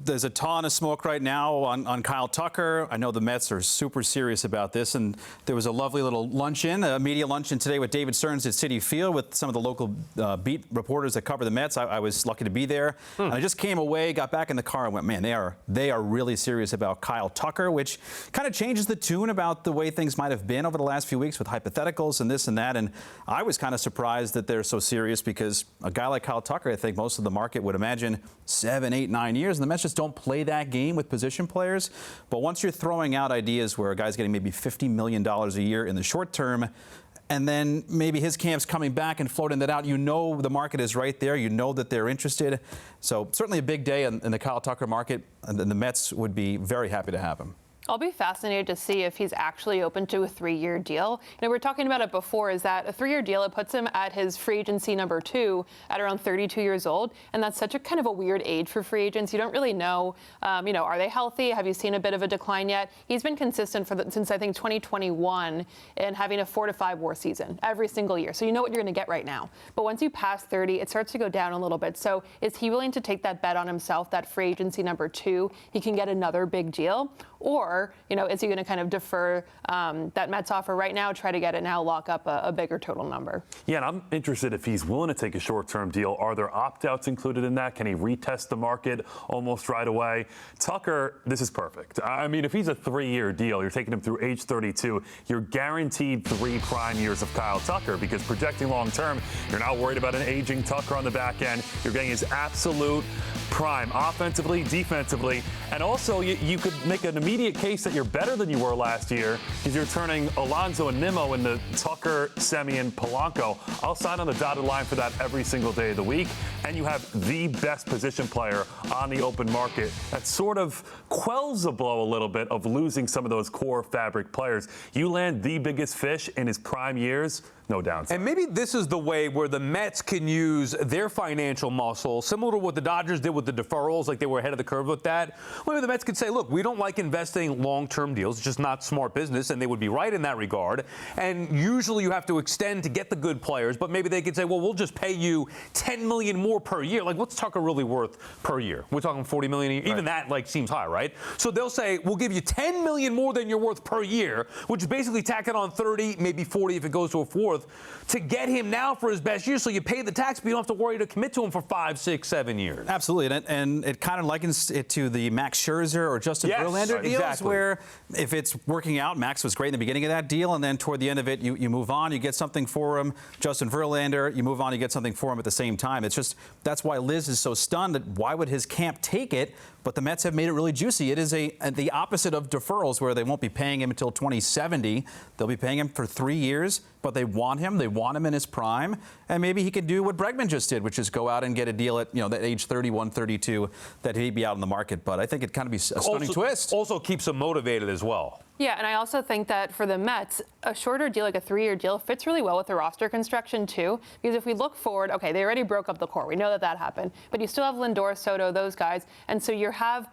there's a ton of smoke right now on Kyle Tucker. I know the Mets are super serious about this, and there was a lovely little luncheon, a media luncheon today with David Stearns at Citi Field with some of the local beat reporters that cover the Mets. I was lucky to be there. And I just came away, got back in the car, and went, man, they are really serious about Kyle Tucker, which kind of changes the tune about the way things might have been over the last few weeks with hypotheticals and this and that. And I was kind of surprised that they're so serious because a guy like Kyle Tucker, I think most of the market would imagine 7, 8, 9 years, and the Mets just don't play that game with position players. But once you're throwing out ideas where a guy's getting maybe $50 million a year in the short term, and then maybe his camp's coming back and floating that out, you know the market is right there. You know that they're interested. So certainly a big day in the Kyle Tucker market, and the Mets would be very happy to have him. I'll be fascinated to see if he's actually open to a 3-year deal. You know, we were talking about it before, is that a 3-year deal, it puts him at his free agency number 2 at around 32 years old. And that's such a kind of a weird age for free agents. You don't really know, you know, are they healthy? Have you seen a bit of a decline yet? He's been consistent since I think 2021 in having a 4 to 5 WAR season every single year. So you know what you're going to get right now. But once you pass 30, it starts to go down a little bit. So is he willing to take that bet on himself, that free agency number 2? He can get another big deal. Or, you know, is he going to kind of defer that Mets offer right now, try to get it now, lock up a bigger total number? Yeah, and I'm interested if he's willing to take a short-term deal. Are there opt-outs included in that? Can he retest the market almost right away? Tucker, this is perfect. I mean, if he's a 3-year deal, you're taking him through age 32, you're guaranteed 3 prime years of Kyle Tucker because projecting long-term, you're not worried about an aging Tucker on the back end. You're getting his absolute prime offensively, defensively, and also you could make an immediate case that you're better than you were last year because you're turning Alonso and Nimmo into Tucker, Semien, Polanco. I'll sign on the dotted line for that every single day of the week, and you have the best position player on the open market. That sort of quells the blow a little bit of losing some of those core fabric players. You land the biggest fish in his prime years, no downside. And maybe this is the way where the Mets can use their financial muscle, similar to what the Dodgers did with the deferrals, like they were ahead of the curve with that. Maybe the Mets could say, look, we don't like investing long-term deals. It's just not smart business, and they would be right in that regard. And usually you have to extend to get the good players, but maybe they could say, well, we'll just pay you $10 million more per year. Like, what's Tucker really worth per year? We're talking $40 million a year. Right. Even that, like, seems high, right? So they'll say, we'll give you $10 million more than you're worth per year, which is basically tacking on 30, maybe 40 if it goes to a fourth, to get him now for his best year, so you pay the tax, but you don't have to worry to commit to him for 5, 6, 7 years. Absolutely, and it kind of likens it to the Max Scherzer or Justin Verlander deals, exactly. Where if it's working out, Max was great in the beginning of that deal, and then toward the end of it, you move on, you get something for him. Justin Verlander, you move on, you get something for him at the same time. It's just, that's why Liz is so stunned that why would his camp take it? But the Mets have made it really juicy. It is the opposite of deferrals, where they won't be paying him until 2070. They'll be paying him for 3 years, but they want him. They want him in his prime. And maybe he could do what Bregman just did, which is go out and get a deal at, you know, that age 31, 32, that he'd be out in the market. But I think it'd kind of be a stunning twist. Also keeps him motivated as well. Yeah, and I also think that for the Mets, a shorter deal, like a 3-year deal, fits really well with the roster construction, too. Because if we look forward, okay, they already broke up the core. We know that happened. But you still have Lindor, Soto, those guys. And so you have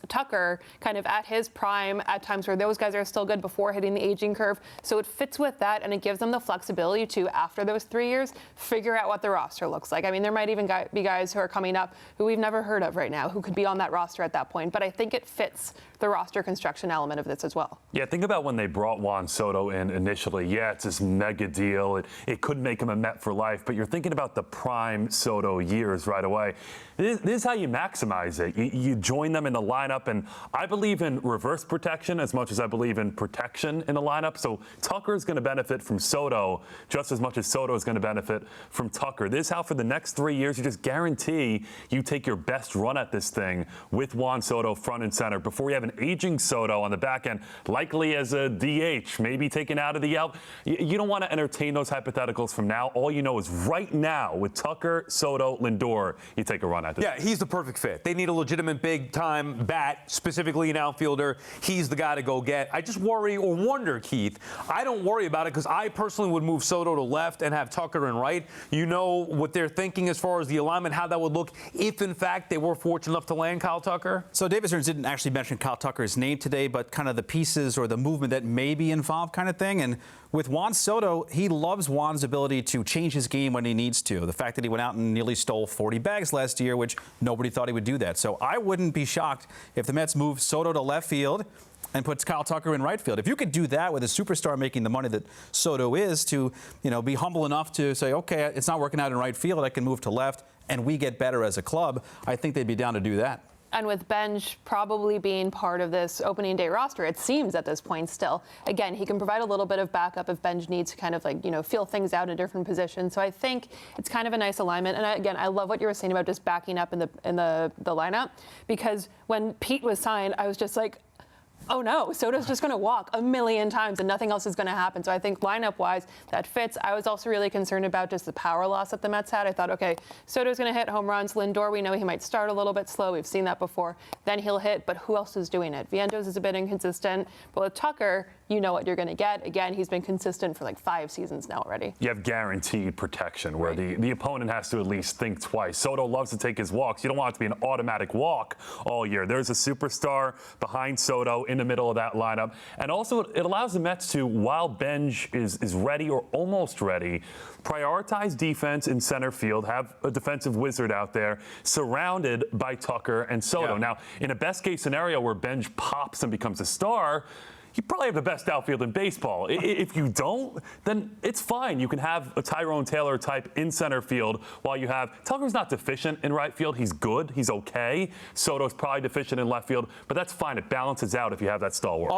Tucker kind of at his prime at times where those guys are still good before hitting the aging curve. So it fits with that, and it gives them the flexibility to, after those 3 years, figure out what the roster looks like. I mean, there might even be guys who are coming up who we've never heard of right now who could be on that roster at that point. But I think it fits the roster construction element of this as well. Yeah, think about when they brought Juan Soto in initially. Yeah, it's this mega deal. It could make him a Met for life, but you're thinking about the prime Soto years right away. This is how you maximize it. You join them in the lineup, and I believe in reverse protection as much as I believe in protection in the lineup. So Tucker is going to benefit from Soto just as much as Soto is going to benefit from Tucker. This is how for the next 3 years you just guarantee you take your best run at this thing with Juan Soto front and center before you have an aging Soto on the back end, likely as a DH, maybe taken out of the out. You don't want to entertain those hypotheticals from now. All you know is right now with Tucker, Soto, Lindor, you take a run at this. Yeah, he's the perfect fit. They need a legitimate big-time bat, specifically an outfielder. He's the guy to go get. I just worry or wonder, Keith. I don't worry about it because I personally would move Soto to left and have Tucker in right. You know what they're thinking as far as the alignment, how that would look if, in fact, they were fortunate enough to land Kyle Tucker? So David Stearns didn't actually mention Kyle Tucker's name today, but kind of the pieces or the movement that may be involved kind of thing. And with Juan Soto, he loves Juan's ability to change his game when he needs to. The fact that he went out and nearly stole 40 bags last year, which nobody thought he would do that. So I wouldn't be shocked if the Mets move Soto to left field and puts Kyle Tucker in right field. If you could do that with a superstar making the money that Soto is, to be humble enough to say, okay, it's not working out in right field, I can move to left, and we get better as a club, I think they'd be down to do that. And with Benj probably being part of this opening day roster, it seems at this point still, again, he can provide a little bit of backup if Benj needs to kind of feel things out in different positions. So I think it's kind of a nice alignment. And again, I love what you were saying about just backing up in the lineup, because when Pete was signed, I was just like, oh no, Soto's just going to walk a million times and nothing else is going to happen. So I think lineup-wise, that fits. I was also really concerned about just the power loss that the Mets had. I thought, okay, Soto's going to hit home runs. Lindor, we know he might start a little bit slow. We've seen that before. Then he'll hit, but who else is doing it? Vientos is a bit inconsistent. But with Tucker, you know what you're going to get. Again, he's been consistent for like 5 seasons now already. You have guaranteed protection where the opponent has to at least think twice. Soto loves to take his walks. You don't want it to be an automatic walk all year. There's a superstar behind Soto in the middle of that lineup. And also it allows the Mets to, while Benj is ready or almost ready, prioritize defense in center field, have a defensive wizard out there surrounded by Tucker and Soto. Yeah. Now, in a best case scenario where Benj pops and becomes a star, you probably have the best outfield in baseball. If you don't, then it's fine. You can have a Tyrone Taylor type in center field while you have Tucker's not deficient in right field. He's good. He's okay. Soto's probably deficient in left field, but that's fine. It balances out if you have that stalwart.